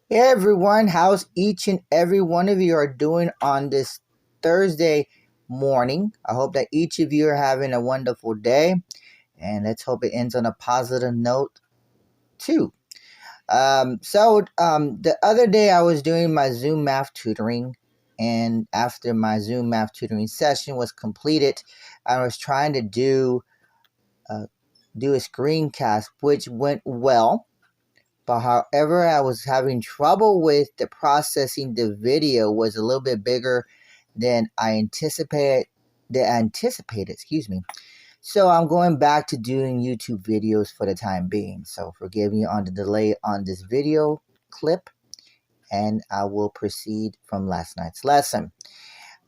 Hey everyone, how's each and every one of you are doing on this Thursday morning? I hope that each of you are having a wonderful day, and let's hope it ends on a positive note too. The other day I was doing my Zoom Math Tutoring, and after my Zoom Math Tutoring session was completed, I was trying to uh, do a screencast, which went well. But however, I was having trouble with the processing. The video was a little bit bigger than I anticipated, excuse me. So I'm going back to doing YouTube videos for the time being. So forgive me on the delay on this video clip, and I will proceed from last night's lesson.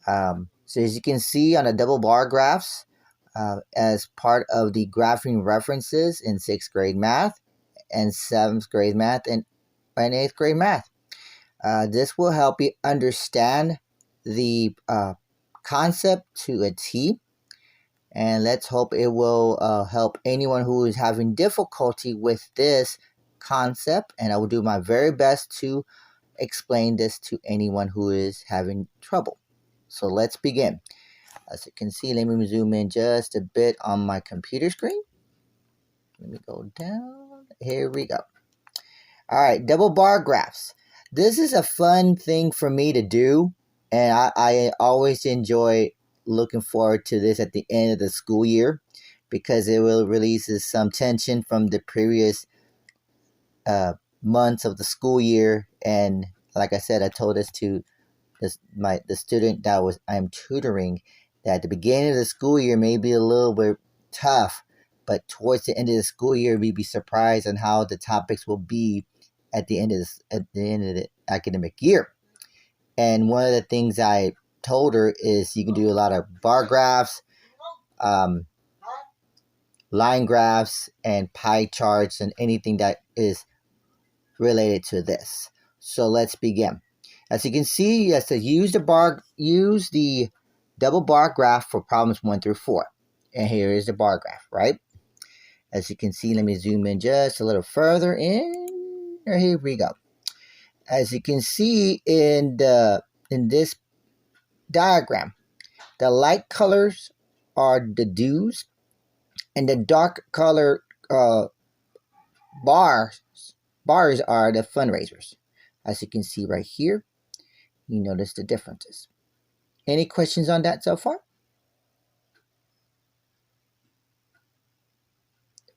So as you can see on the double bar graphs, as part of the graphing references in 6th grade math and 7th grade math and 8th grade math. This will help you understand the concept to a T, and let's hope it will help anyone who is having difficulty with this concept, and I will do my very best to explain this to anyone who is having trouble. So let's begin. As you can see, let me zoom in just a bit on my computer screen. Let me go down. Here we go. All right, double bar graphs. This is a fun thing for me to do, and I always enjoy looking forward to this at the end of the school year because it will releases some tension from the previous months of the school year. And like I said, I told this to the student that I'm tutoring that at the beginning of the school year may be a little bit tough, but towards the end of the school year, we'd be surprised on how the topics will be at the end of the academic year. And one of the things I told her is you can do a lot of bar graphs, um, line graphs, and pie charts, and anything that is related to this. So let's begin. As you can see, it says use the double bar graph for problems 1 through 4. And here is the bar graph, right? As you can see, let me zoom in just a little further in. Here we go. As you can see in this diagram, the light colors are the dues, and the dark color bars are the fundraisers. As you can see right here, you notice the differences. Any questions on that so far?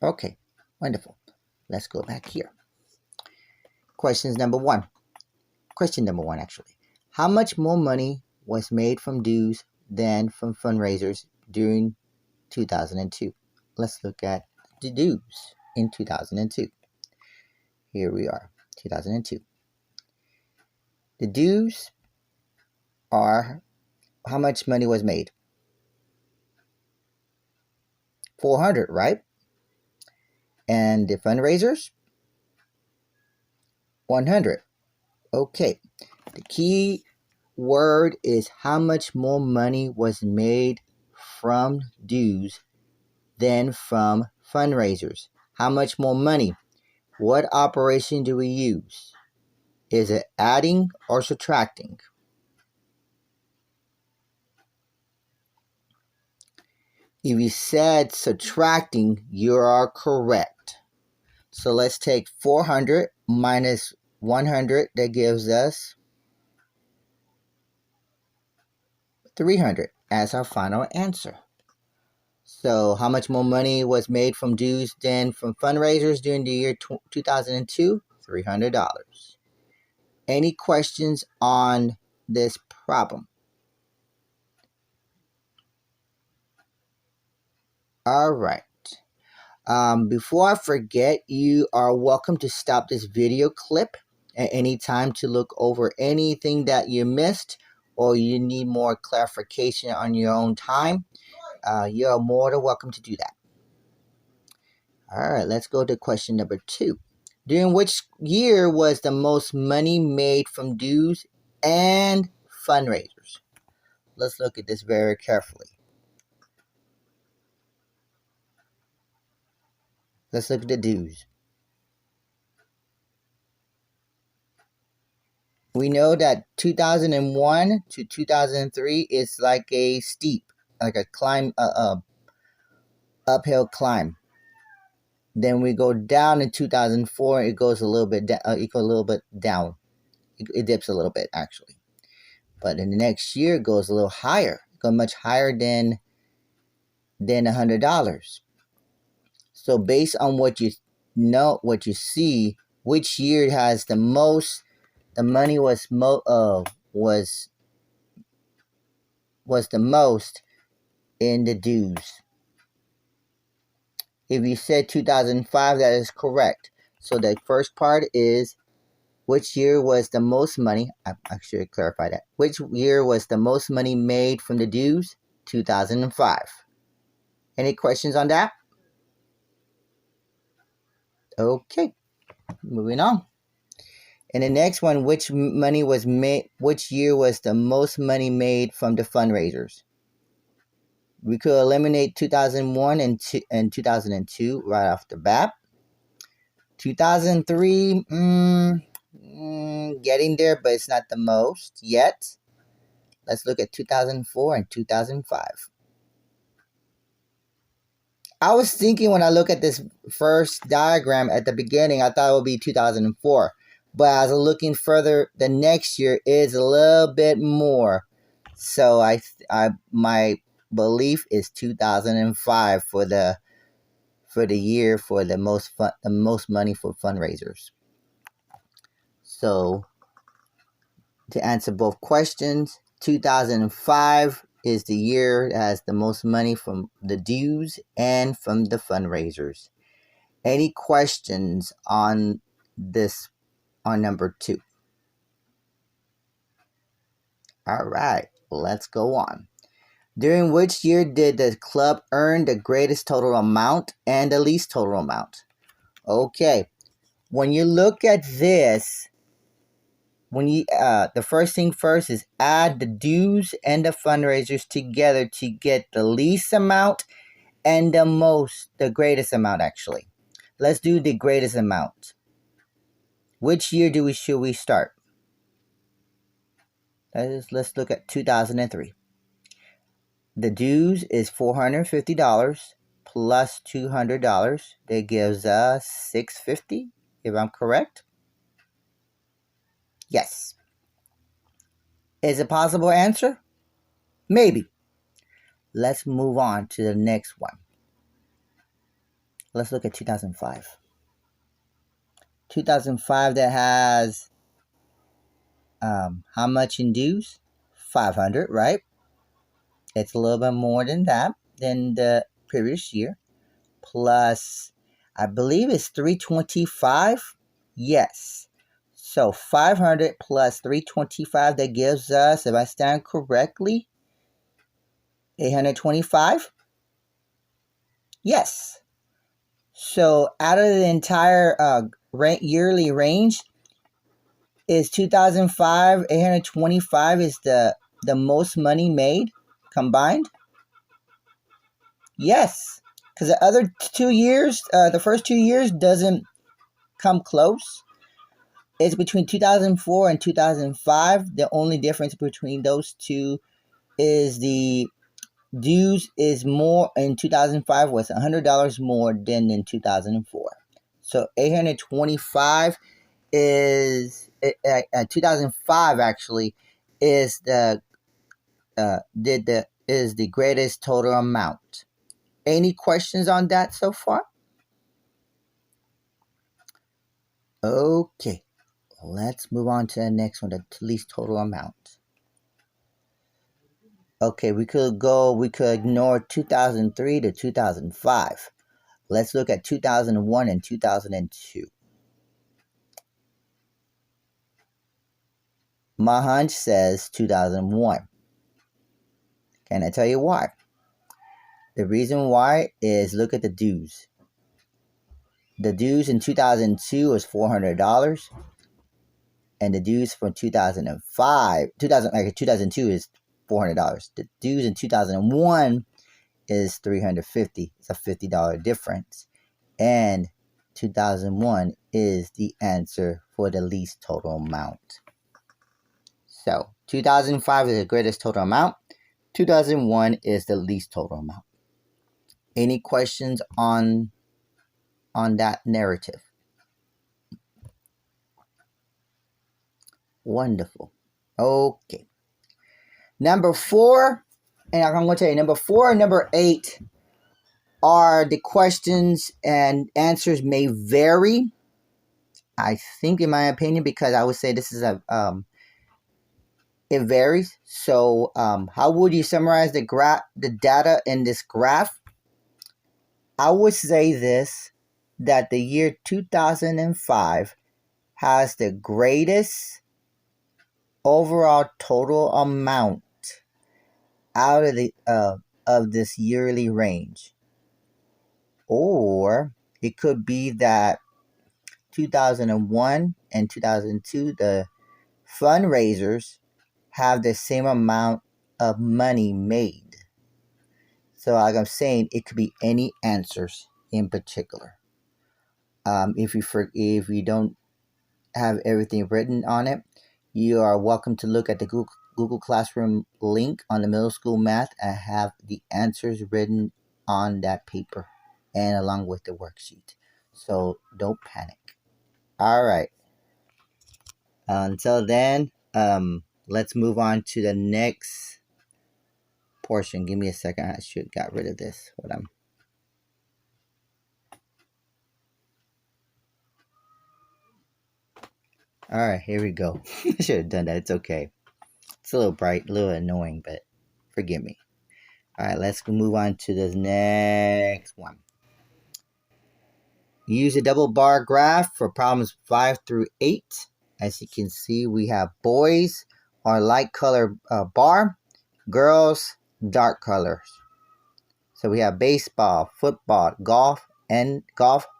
Okay, wonderful. Let's go back here. Question number one, actually. How much more money was made from dues than from fundraisers during 2002? Let's look at the dues in 2002. Here we are, 2002. The dues are how much money was made? 400, right? And the fundraisers? 100. Okay. The key word is how much more money was made from dues than from fundraisers. How much more money? What operation do we use? Is it adding or subtracting? If you said subtracting, you are correct. So let's take 400 minus 100. That gives us 300 as our final answer. So how much more money was made from dues than from fundraisers during the year 2002? $300. Any questions on this problem? All right. Before I forget, you are welcome to stop this video clip at any time to look over anything that you missed or you need more clarification on your own time. You're more than welcome to do that. All right, let's go to question number 2. During which year was the most money made from dues and fundraisers? Let's look at this very carefully. Let's look at the dues. we know that 2001 to 2003 is like a steep, like a climb, uphill climb. Then we go down in 2004. It goes a little bit down. It goes a little bit down. It dips a little bit actually. But in the next year, it goes a little higher. It goes much higher than $100. So based on what you know, what you see, which year has the most? The money was the most in the dues. If you said 2005, that is correct. So the first part is, which year was the most money? I should clarify that. Which year was the most money made from the dues? 2005. Any questions on that? Okay, moving on. And the next one, which year was the most money made from the fundraisers? We could eliminate 2001 and 2002 right off the bat. 2003, getting there, but it's not the most yet. Let's look at 2004 and 2005. I was thinking when I look at this first diagram at the beginning, I thought it would be 2004. But as I'm looking further, the next year is a little bit more. So my belief is 2005 for the year for the most money for fundraisers. So to answer both questions, 2005 is the year that has the most money from the dues and from the fundraisers. Any questions on this, on number 2? All right, let's go on. During which year did the club earn the greatest total amount and the least total amount? Okay, when you look at this, the first thing first is add the dues and the fundraisers together to get the least amount and the greatest amount actually. Let's do the greatest amount. Which year should we start? Let's look at 2003. The dues is $450 plus $200. That gives us $650, if I'm correct. Yes. Is it a possible answer? Maybe. Let's move on to the next one. Let's look at 2005. 2005, that has how much in dues? 500, right? It's a little bit more than that, than the previous year. Plus, I believe it's 325. Yes. So 500 plus 325, that gives us, if I stand correctly, 825. Yes. So out of the entire yearly range, is 2005, 825 is the most money made combined? Yes. Because the other 2 years, the first 2 years doesn't come close. It's between 2004 and 2005. The only difference between those two is the dues is more in 2005 was $100 more than in 2004. So 825 is 2005 actually is the greatest total amount. Any questions on that so far? Okay, let's move on to the next one, the least total amount. Okay, we could ignore 2003 to 2005. Let's look at 2001 and 2002. My hunch says 2001. Can I tell you why? The reason why is, look at the dues. The dues in 2002 was $400, and the dues from 2002 is $400. The dues in 2001 is $350. It's a $50 difference, and 2001 is the answer for the least total amount. So 2005 is the greatest total amount. 2001 is the least total amount. Any questions on that narrative? Wonderful. Okay. Number 4, and I'm going to tell you, number 4 and number 8 are the questions and answers may vary. I think, in my opinion, because I would say this is it varies. So, how would you summarize the data in this graph? I would say that the year 2005 has the greatest overall total amount out of this yearly range. Or it could be that 2001 and 2002, the fundraisers have the same amount of money made. So like I'm saying, it could be any answers in particular. If you don't have everything written on it, you are welcome to look at the Google Classroom link on the middle school math and have the answers written on that paper and along with the worksheet. So don't panic. All right. Until then, let's move on to the next portion. Give me a second. I should got rid of this. Hold on. All right, here we go. I should have done that. It's okay. It's a little bright, a little annoying, but forgive me. All right, let's move on to the next one. Use a double bar graph for problems 5 through 8. As you can see, we have boys are light color bar, girls dark colors. So we have baseball, football, golf,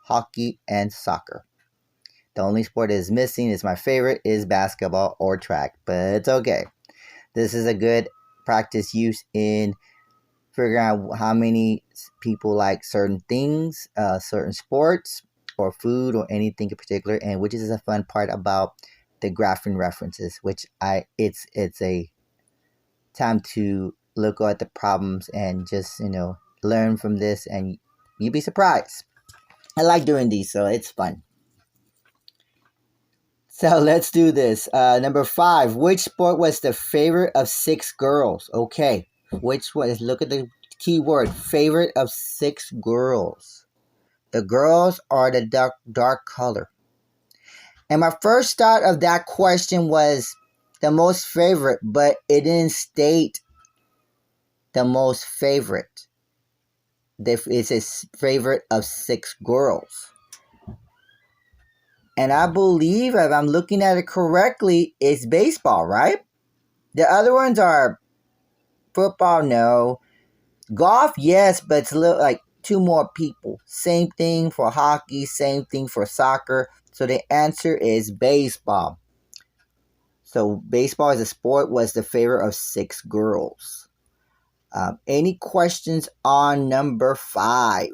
hockey, and soccer. The only sport that is missing is my favorite is basketball or track, but it's okay. This is a good practice use in figuring out how many people like certain things, certain sports or food or anything in particular, and which is a fun part about the graphing references, which it's a time to look at the problems and just learn from this, and you'd be surprised. I like doing these, so it's fun. So let's do this. Number 5, which sport was the favorite of 6 girls? Okay, which one? Look at the key word, favorite of 6 girls. The girls are the dark color. And my first thought of that question was the most favorite, but it didn't state the most favorite. It's a favorite of 6 girls. And I believe, if I'm looking at it correctly, it's baseball, right? The other ones are football, no. Golf, yes, but it's a little like 2 more people. Same thing for hockey, same thing for soccer. So the answer is baseball. So baseball as a sport was the favorite of 6 girls. Any questions on number 5?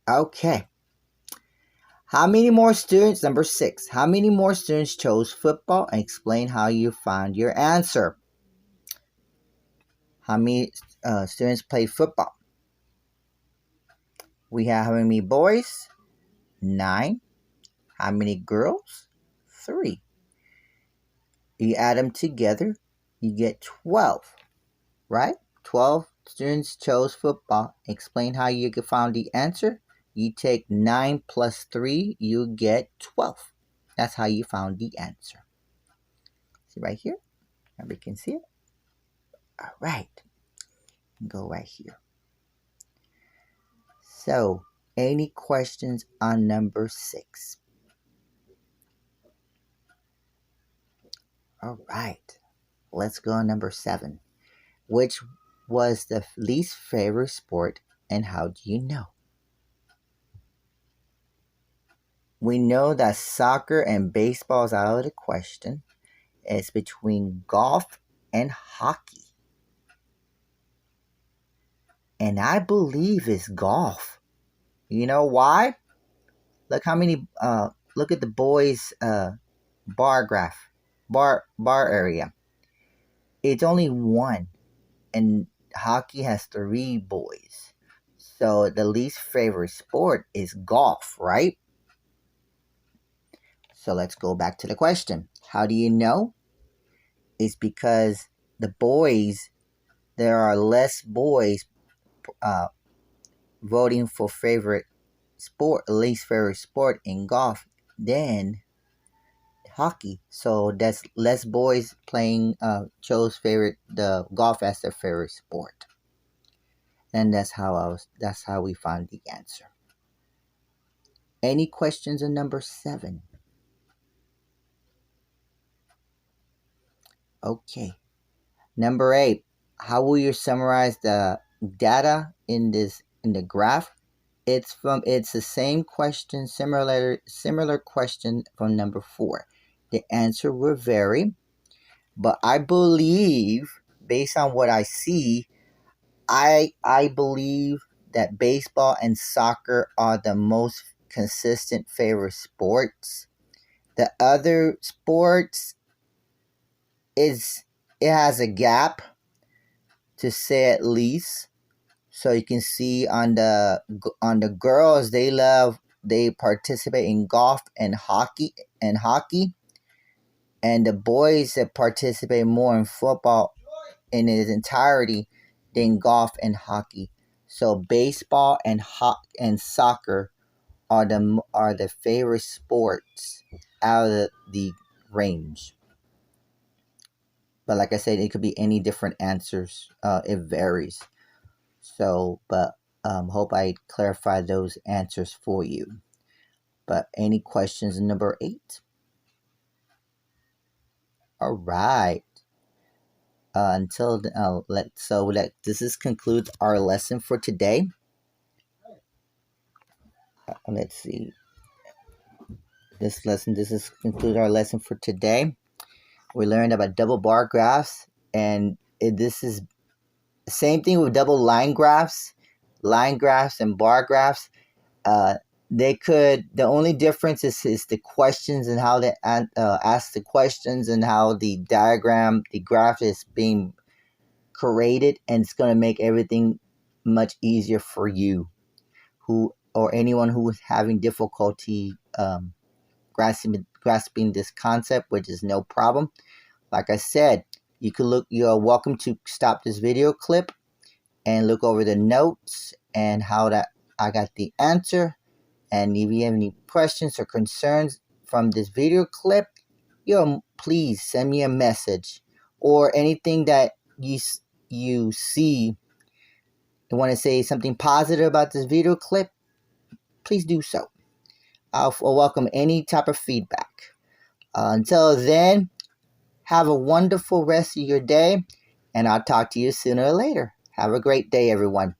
Okay. How many more students, number 6, how many more students chose football, and explain how you found your answer? How many students played football? We have how many boys? 9. How many girls? 3. You add them together, you get 12, right? 12 students chose football. Explain how you found the answer. You take 9 plus 3, you get 12. That's how you found the answer. See right here? Everybody can see it? All right. Go right here. So, any questions on number 6? All right. Let's go on number 7. Which was the least favorite sport, and how do you know? We know that soccer and baseball is out of the question. It's between golf and hockey. And I believe it's golf. You know why? Look how many look at the boys bar area. It's only one, and hockey has three boys. So the least favorite sport is golf, right? So let's go back to the question. How do you know? It's because there are less boys uh, voting for least favorite sport in golf than hockey. So that's less boys playing chose the golf as their favorite sport. And that's how we found the answer. Any questions on number 7? Okay. Number 8. How will you summarize the data in the graph? It's the same question, similar question from number 4. The answer will vary, but I believe, based on what I see, I believe that baseball and soccer are the most consistent favorite sports. The other sports it has a gap, to say at least. So you can see on the girls, they participate in golf and hockey, and the boys that participate more in football in its entirety than golf and hockey. So baseball and soccer are the favorite sports out of the range. But like I said, it could be any different answers. It varies. So, but hope I clarified those answers for you. But any questions in number 8? All right. This concludes our lesson for today. Let's see. This is conclude our lesson for today. We learned about double bar graphs, and this is the same thing with double line graphs and bar graphs. The only difference is the questions and how they ask the questions and how the graph is being created, and it's going to make everything much easier for you or anyone who is having difficulty grasping this concept, which is no problem. Like I said, you're welcome to stop this video clip and look over the notes and how that I got the answer. And if you have any questions or concerns from this video clip, please send me a message, or anything that you see and want to say something positive about this video clip, please do so. I'll welcome any type of feedback. Until then, have a wonderful rest of your day, and I'll talk to you sooner or later. Have a great day, everyone.